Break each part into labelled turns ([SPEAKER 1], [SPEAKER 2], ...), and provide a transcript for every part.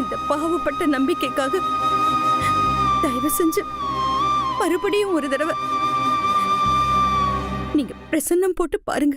[SPEAKER 1] இந்த பாவப்பட்ட நம்பிக்கைக்காக தயவு செஞ்சு மறுபடியும் ஒரு தடவை நீங்க பிரசன்னம் போட்டு பாருங்க.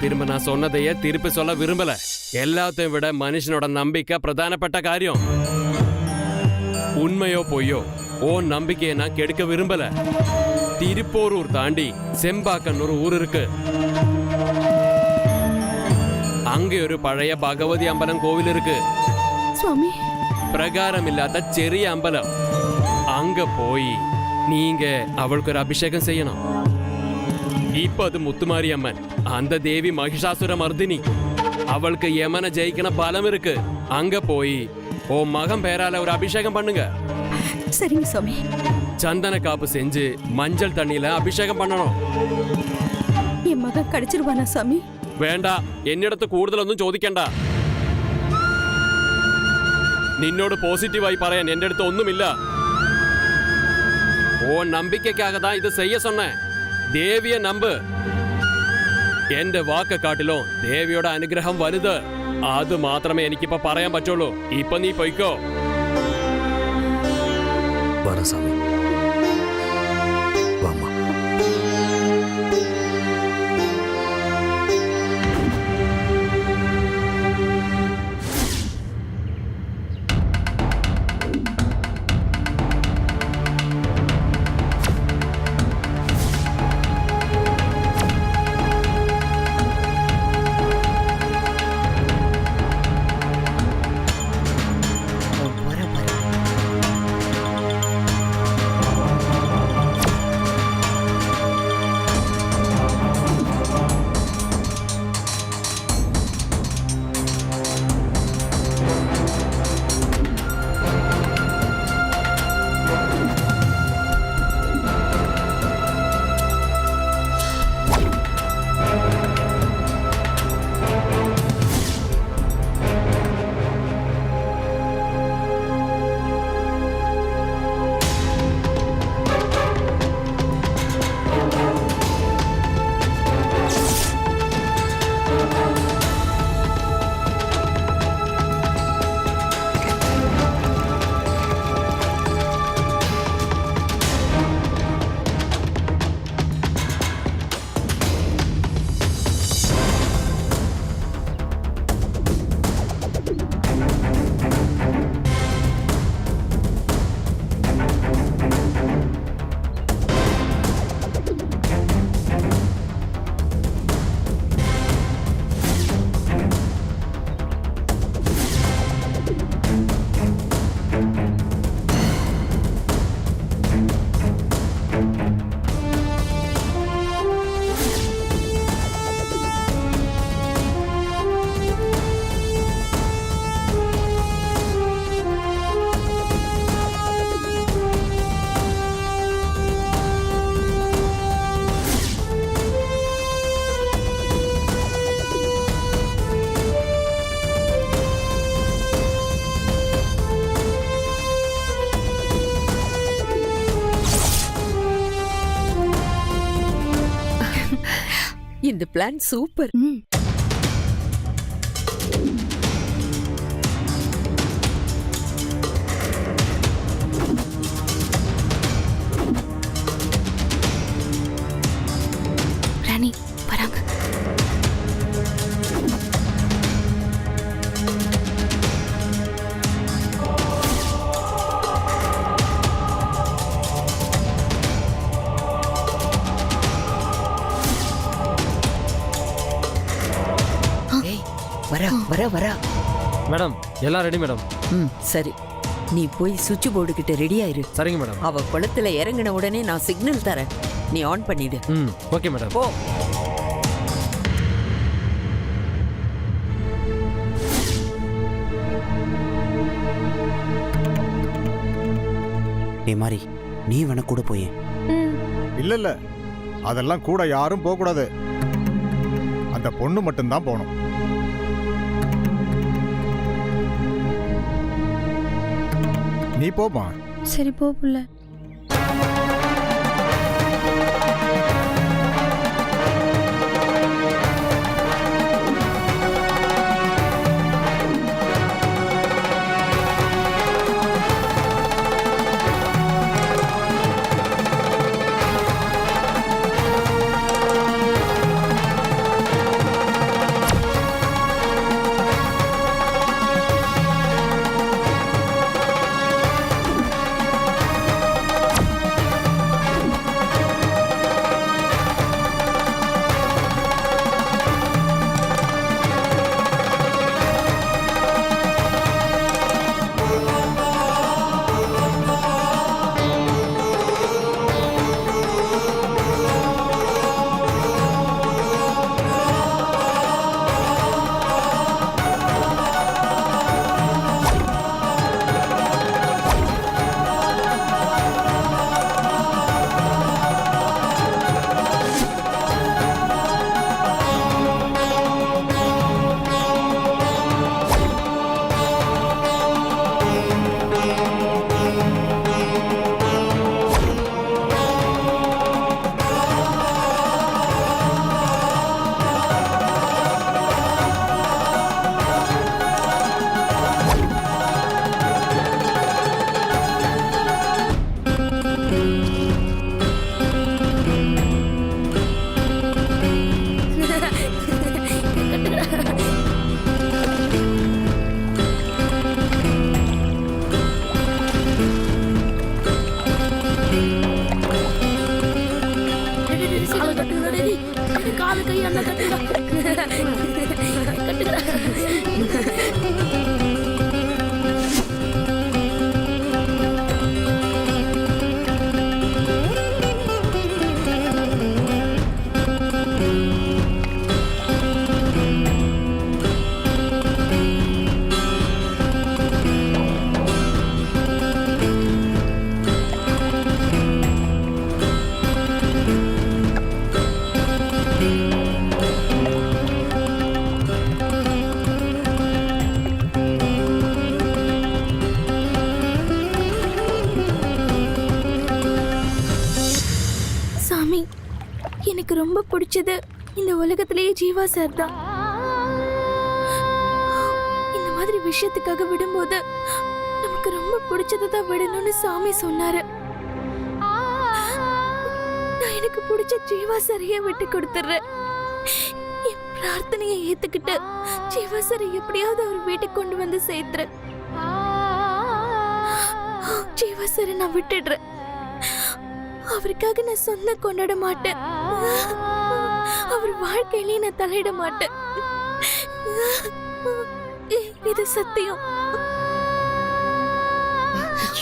[SPEAKER 2] திரும்ப நான் சொன்னதையே திருப்பி சொல்ல விரும்பல. எல்லாத்தையும் விட மனுஷனோட நம்பிக்கை பிரதானப்பட்ட காரியம். உண்மையோ பொய்யோ ஓ நம்பிக்கையை நான் கெடுக்க விரும்பல. திருப்போரூர் தாண்டி செம்பாக்கன் ஒரு ஊர் இருக்கு. அங்கே ஒரு பழைய பகவதி அம்பலம் கோவில் இருக்கு.
[SPEAKER 1] சுவாமி,
[SPEAKER 2] பிரகாரம் இல்லாத சிறிய அம்பலம். அங்க போய் நீங்க அவளுக்கு ஒரு அபிஷேகம் செய்யணும். இப்ப அது முத்துமாரி அம்மன், அந்த தேவி மகிஷாசுர மர்தினி. அவளுக்கு யமனை ஜெயிக்கணும் பலம் இருக்கு. அங்க போய் ஓ மகன் பேரால ஒரு அபிஷேகம் பண்ணுங்க.
[SPEAKER 1] சரிங்க சுவாமி.
[SPEAKER 2] சந்தன காப்பு செஞ்சு மஞ்சள் தண்ணியில அபிஷேகம் பண்ணணும்.
[SPEAKER 1] என் மகன் கிடைச்சிருவானா சாமி?
[SPEAKER 2] வேண்டாம், என்னிடத்து കൂടുതൽ ഒന്നും ചോദിക്കണ്ട. നിന്നോട് പോസിറ്റീവായി പറയാൻ എന്റെ അടുത്ത് ഒന്നുമില്ല. ഓ നമ്പിക്കയ്ക്കാக தான் ഇത് செய்ய சொன்னேன். தேவிய நம்பு. എന്റെ വാക്ക് കാട്ടിലും ദേവിയുടെ അനുഗ്രഹം വലുത്. അത് മാത്രമേ എനിക്കിപ്പോ പറയാൻ പറ്റുള്ളൂ. ഇപ്പൊ നീ പോയിക്കോ.
[SPEAKER 3] വരസാമി വാമ്മ.
[SPEAKER 4] இந்த பிளான் சூப்பர்.
[SPEAKER 1] ராணி வராங்க.
[SPEAKER 4] வரா வரா வரா.
[SPEAKER 3] மேடம் எல்லாம் ரெடி மேடம்.
[SPEAKER 4] ம் சரி, நீ போய் சுவிட்ச் போர்டு கிட்ட ரெடி ஆயிரு.
[SPEAKER 3] சரிங்க மேடம்.
[SPEAKER 4] அவ குளத்துல இறங்கின உடனே நான் சிக்னல் தரேன், நீ ஆன் பண்ணிடு.
[SPEAKER 3] ம் ஓகே மேடம்.
[SPEAKER 4] போ.
[SPEAKER 5] ஏ மாதிரி நீ வேணா கூட போயேன்.
[SPEAKER 6] இல்ல இல்ல, அதெல்லாம் கூட யாரும் போக கூடாது. அந்த பொண்ணு மட்டும்தான் போகணும். நீ போமா.
[SPEAKER 1] சரி போ புள்ள.
[SPEAKER 7] காலு கையால கட்டுடா. சாமி, எனக்கு ரொம்ப பிடிச்சது இந்த உலகத்திலேயே ஜீவா சார் தான். இந்த மாதிரி விஷயத்துக்காக விடும்போது நமக்கு ரொம்ப பிடிச்சதை தான் விடணும்னு சாமி சொன்னாரு. நான் எனக்கு பிடிச்ச ஜீவா சாரையே விட்டு கொடுத்துறேன். என் பிரார்த்தனையை ஏத்துக்கிட்டு ஜீவா சாரை எப்படியாவது அவர் வீட்டுக்கு கொண்டு வந்து சேர்த்துறேன். ஜீவா சாரை நான் விட்டுடுறேன். அவருக்காக நான் சொந்த கொண்டாட மாட்டேன். அவர் வாழ்க்கையிலேயே நான் தலையிட மாட்டேன். இது சத்தியம்.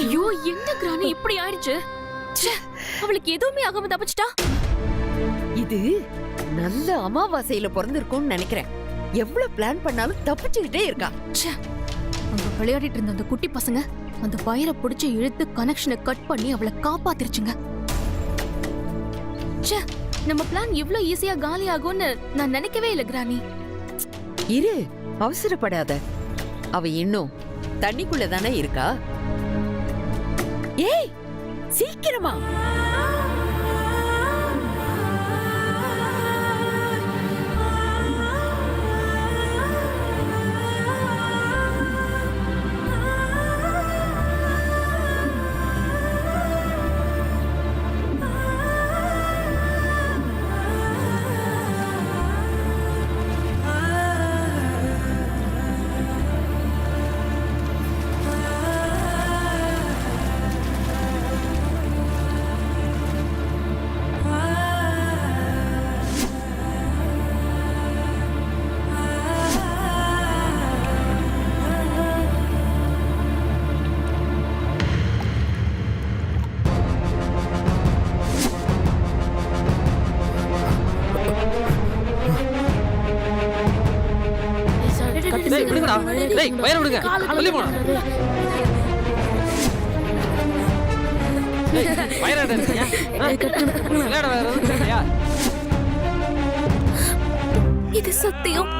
[SPEAKER 1] ஐயோ, என்ன கிராணி இப்படி ஆயிடுச்சு? அவளுக்கு எதுவுமே ஆகாம தப்பிச்சிட்டா.
[SPEAKER 4] இது நல்ல அமாவாசையில பிறந்திருக்கும்னு நினைக்கிறேன். எவ்வளவு பிளான் பண்ணாலும் தப்பிச்சுக்கிட்டே இருக்கா.
[SPEAKER 1] அங்க விளையாடிட்டு இருந்த அந்த குட்டி பசங்க அந்த வயரை பிடிச்சு இழுத்து கனெக்ஷனை கட் பண்ணி அவளை காப்பாத்திருச்சுங்க. நம்ம பிளான் இவ்ளோ ஈஸியா காலி ஆகும்னு நான் நினைக்கவே இல்ல கிராணி.
[SPEAKER 4] இரு, அவசரப்படாத. அவ இன்னும் தண்ணிக்குள்ள தானே இருக்கா. ஏய், சீக்கிரமா.
[SPEAKER 3] டேய் வயிறு விடுங்க தள்ளி போடா டேய் வயிறு விளையாட வேற எதுவும் இல்லையா
[SPEAKER 7] இது சத்தியம்.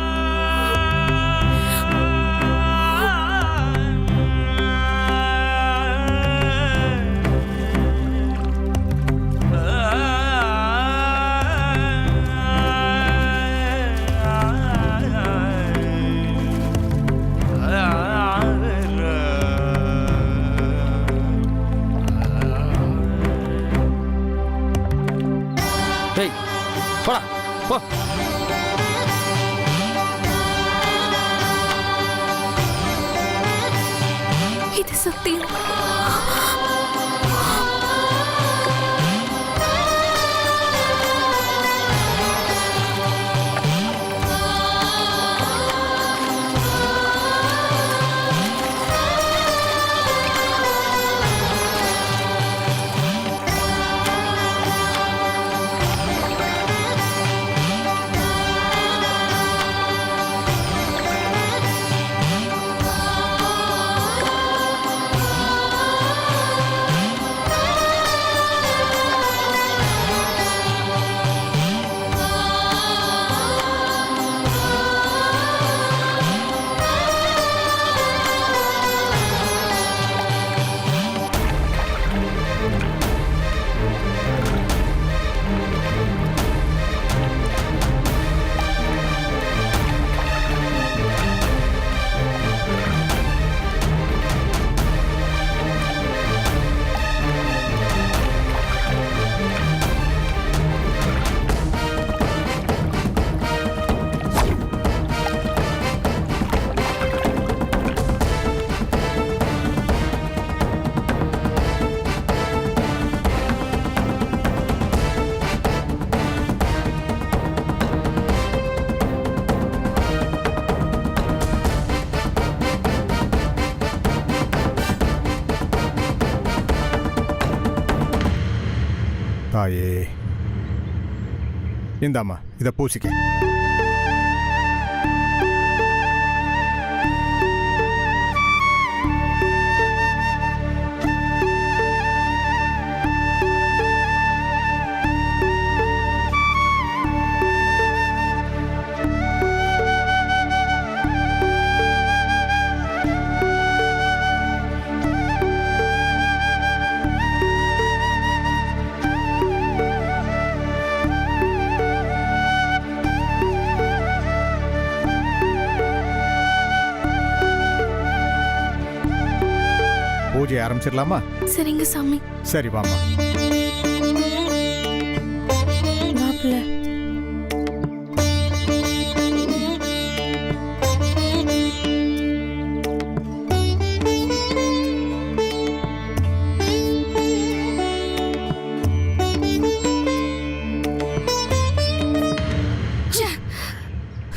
[SPEAKER 3] டேய் போடா போ
[SPEAKER 7] இது சத்தியம்.
[SPEAKER 6] தாயே இந்தாம்மா இதை பூசிக்க. பூஜை ஆரம்பிச்சிடலாமா?
[SPEAKER 7] சரிங்க சாமி.
[SPEAKER 6] சரி வாமா.
[SPEAKER 7] மாப்பிள்ள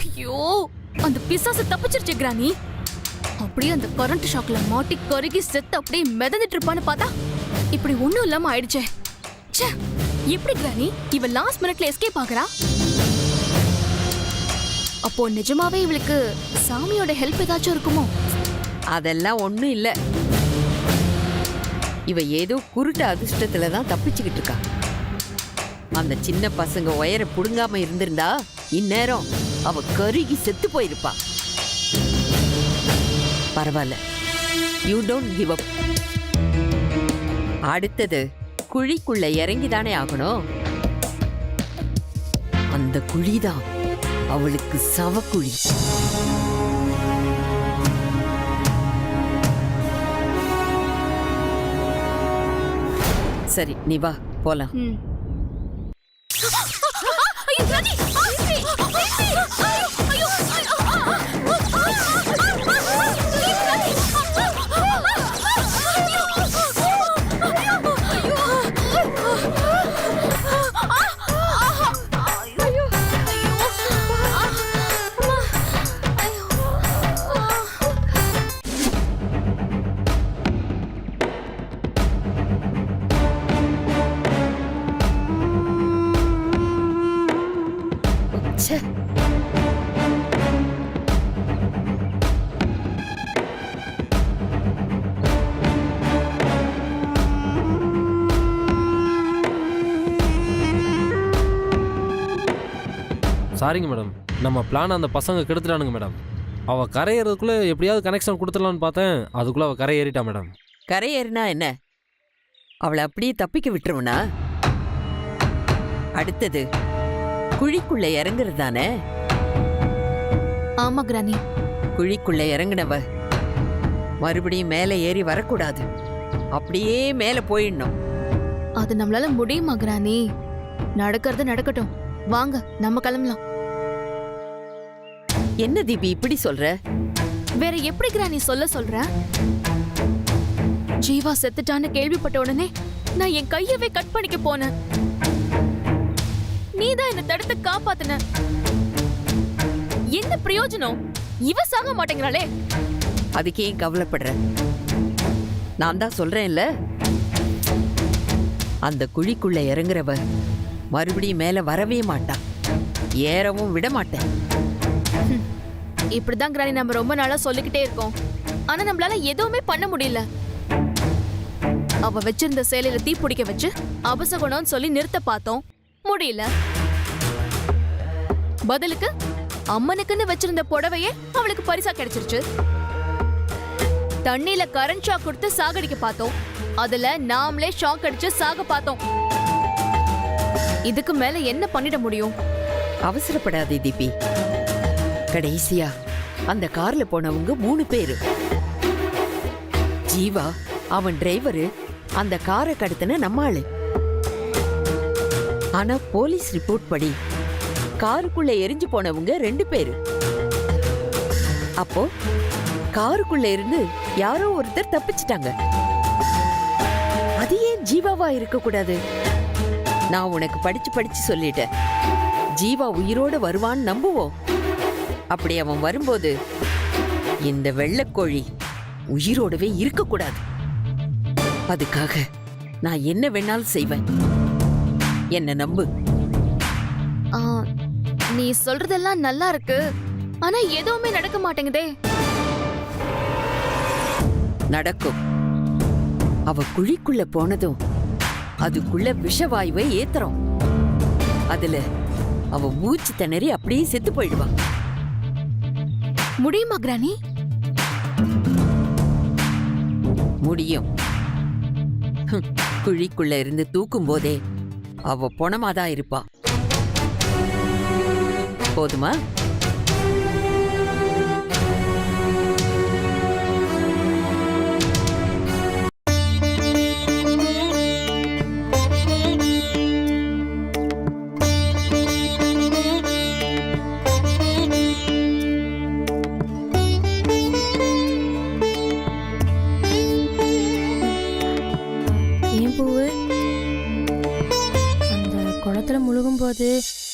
[SPEAKER 1] ஐயோ அந்த பிசாசு தப்பிச்சிருச்சு கிரானி. அப்படியே அந்த கரண்ட் ஷாக்ல மாட்டி கருகி செத்து அப்படியே மிதந்துட்டு இருப்பான்னு பார்த்தா இப்படி ஒண்ணும் இல்லாம ஆயிடுச்சே. ச்சே, எப்படி கிரானி இவ லாஸ்ட் மினிட்ல எஸ்கேப் ஆகுறா? அப்போ நிஜமாவே இவளுக்கு சாமியோட ஹெல்ப் ஏதாச்சும் இருக்குமோ?
[SPEAKER 4] அதெல்லாம் ஒண்ணும் இல்ல. இவ ஏதோ குருட்டு அதிர்ஷ்டத்துல தான் தப்பிச்சுக்கிட்டு இருக்கா. அந்த சின்ன பசங்க ஒயரை புடுங்காம இருந்திருந்தா இந்நேரம் அவ கருகி செத்து போயிருப்பா. பரவாயில்ல, யூ டோன்ட் கிவ் அப். அடுத்தது குழிக்குள்ள இறங்கிதானே ஆகணும். அந்த குழிதான் அவளுக்கு சவக்குழி. சரி நீ வா போலாம்.
[SPEAKER 1] ச்சே,
[SPEAKER 3] சாரிங்க மேடம், நம்ம பிளான் அந்த பசங்க கெடுத்துட்டானுங்க மேடம். அவள் கரையேறதுக்குள்ளே எப்படியாவது கனெக்ஷன் கொடுத்துடலான்னு பார்த்தேன், அதுக்குள்ளே அவள் கரையேறிட்டா மேடம்.
[SPEAKER 4] கரையேறினா என்ன, அவளை அப்படியே தப்பிக்க விட்டுருவனா? அடுத்தது குழிக்குள்ள இறங்குறது தானே.
[SPEAKER 1] ஆமா கிரானி.
[SPEAKER 4] குழிக்குள்ள இறங்குனவ மறுபடியும் மேலே ஏறி வரக்கூடாது, அப்படியே மேலே போயிடணும்.
[SPEAKER 1] அது நம்மளால முடியுமா கிரானி? நடக்கிறது நடக்கட்டும், வாங்க நம்ம கிளம்பலாம்.
[SPEAKER 4] என்ன தீபி இப்படி சொல்ற?
[SPEAKER 1] வேற எப்படி கிரானி சொல்ற? ஜீவா செத்துட்டான்னு கேள்விப்பட்ட உடனே நான் என் கையவே கட் பண்ணிக்க போனேன். நீதான் என்ன தடுத்து காப்பாத்துன. என்ன பிரயோஜனம்? இவ சாக மாட்டேங்கிறாளே.
[SPEAKER 4] அதுக்கு ஏன் கவலைப்படுற? நான் தான் சொல்றேன்ல, அந்த குழிக்குள்ள இறங்குறவ மறுபடியும் மேல வரவே மாட்டா, ஏறவும் விட மாட்டேன்.
[SPEAKER 1] இப்படிதான் கிரானி நம்ம ரொம்ப நாளா சொல்லிக்கிட்டே இருக்கோம், ஆனா நம்மளால எதுவுமே பண்ண முடியல. அவ வச்சிருந்த சேலையில தீ பிடிக்க வச்சு அபசகுணம்னு சொல்லி நிறுத்த பார்த்தோம், முடியல. பதிலுக்கு அம்மனுக்குன்னு வச்சிருந்த புடவையே அவளுக்கு பரிசா கிடைச்சிருச்சு. தண்ணியில கரண்ட் ஷாக் கொடுத்து சாகடிக்க பார்த்தோம், அதுல நாமளே ஷாக் அடிச்சு சாக பார்த்தோம். இதுக்கு மேல என்ன பண்ணிட முடியும்?
[SPEAKER 4] அவசரப்படாதே தீபி. கடைசியா அந்த கார்ல போனவங்க 3 பேரு. ஜீவா, அவன் டிரைவரு, அந்த காரை கடத்தின நம்ம ஆளு. ஆனா போலீஸ் ரிப்போர்ட் படி காருக்குள்ள எரிஞ்சு போனவங்க 2 பேரு. அப்போ காருக்குள்ள இருந்து யாரோ ஒருத்தர் தப்பிச்சிட்டாங்க. அது ஏன் ஜீவாவா இருக்க கூடாது? நான் உனக்கு படிச்சு சொல்லிட்டேன், ஜீவா உயிரோட வருவான்னு நம்புவோம். அப்படி அவன் வரும்போது இந்த வெள்ளைக்கோழி உயிரோடவே இருக்க கூடாது. அதுக்காக நான் என்ன வேணாலும் செய்வேன், என்ன நம்பு.
[SPEAKER 1] ஆ, நீ சொல்றதெல்லாம் நல்லா இருக்கு, ஆனா எதுவுமே நடக்க மாட்டேங்குதே.
[SPEAKER 4] நடக்கும். அவ குழிக்குள்ள போனதும் அதுக்குள்ள விஷவாயுவை ஏத்துறோம். அதுல அவ மூச்சு திணறி அப்படியே செத்து போயிடுவான்.
[SPEAKER 1] முடியுமா கிரானி?
[SPEAKER 4] முடியும். குழிக்குள்ள இருந்து தூக்கும் போதே அவ பொணமாதான் இருப்பா. போதுமா?
[SPEAKER 7] ஏன் பூவு, அந்த குளத்துல முழுகும்போது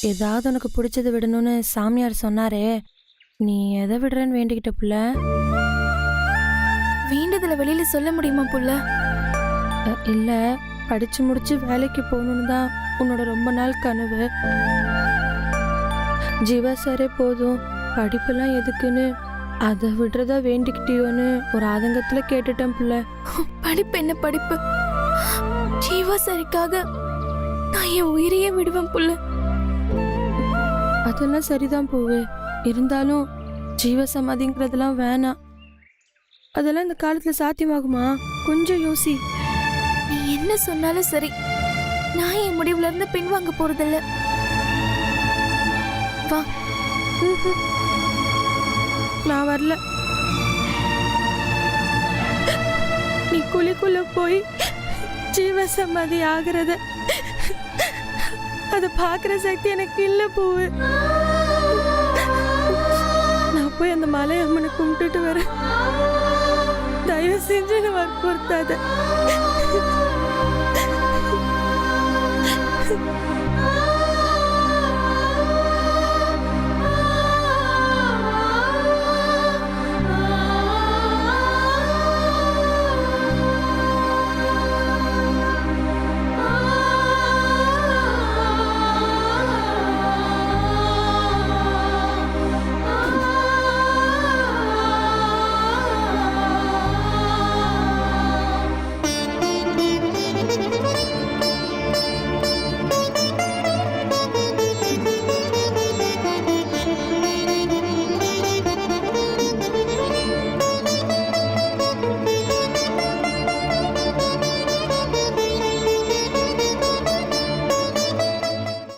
[SPEAKER 7] ஏதாவது உனக்கு பிடிச்சது விடணும்னு சாமியார் சொன்னாரே, நீ எதை விடுறேன்னு வேண்டிக்கிட்ட புள்ள? வேண்டதுல வெளியில சொல்ல முடியுமா புள்ள? இல்ல, படிச்சு முடிச்சு வேலைக்கு போகணும்னு தான் உன்னோட ரொம்ப நாள் கனவு. ஜீவா சாரே போதும், படிப்பெல்லாம் எதுக்குன்னு அதை விடுறதா வேண்டிக்கிட்டியோன்னு ஒரு ஆதங்கத்துல கேட்டுட்டேன் புள்ள. படிப்பு என்ன படிப்பு? ஜீவா சாரிக்காக நான் என் உயிரையே விடுவேன் புள்ள. அதெல்லாம் சரிதான் பூவு, இருந்தாலும் ஜீவ சமாதிங்கிறதெல்லாம் வேணாம். அதெல்லாம் இந்த காலத்துல சாத்தியமாகுமா? கொஞ்சம் யோசி. நீ என்ன சொன்னாலும் சரி, நான் என் முடிவுல இருந்து பின்வாங்க போறதில்ல. வா. நான் வரல. நீ குழிக்குள்ள போய் ஜீவ சமாதி ஆகிறத அத பாக்குற சக்தி எனக்கு இல்ல பூவு. நான் போய் அந்த மலை அம்மனை கும்பிட்டுட்டு வரேன். தயவு செஞ்சு வற்புறுத்தாத.